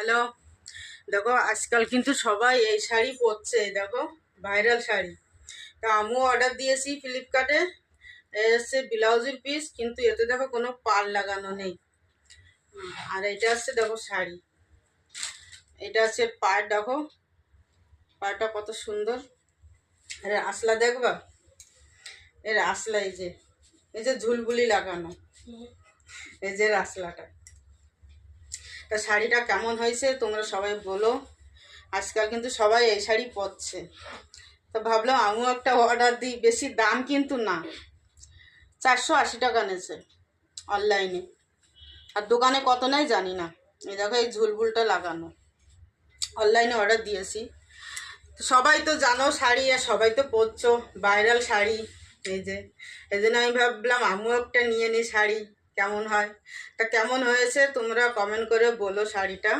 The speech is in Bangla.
হ্যালো। দেখো আজকাল কিন্তু সবাই এই শাড়ি পরছে, দেখো ভাইরাল শাড়ি। তা আমিও অর্ডার দিয়েছি ফ্লিপকার্টে। এই হচ্ছে ব্লাউজের পিস, কিন্তু এতে দেখো কোনো পাড় লাগানো নেই। আর এটা হচ্ছে দেখো শাড়ি, এটা হচ্ছে পাড়, দেখো পাড়টা কত সুন্দর। এর আসলা দেখবা, এর আসলা এই যে ঝুলগুলি লাগানো, এই যে আসলাটা। তা শাড়িটা কেমন হয়েছে তোমরা সবাই বলো। আজকাল কিন্তু সবাই এই শাড়ি পরছে, তো ভাবলাম আমিও একটা অর্ডার দিই। বেশি দাম কিন্তু না, 480 টাকা নিয়েছে অনলাইনে। আর দোকানে কত নেয় জানি না। এই দেখো এই ঝুলবুলটা লাগানো, অনলাইনে অর্ডার দিয়েছি। তো সবাই তো জানো শাড়ি, আর সবাই তো পরছো, ভাইরাল শাড়ি। এই জন্য আমি ভাবলাম আমিও একটা নিয়ে নিই শাড়ি, কেমন হয়। তা কেমন হয়েছে তোমরা কমেন্ট করে বলো শাড়িটা।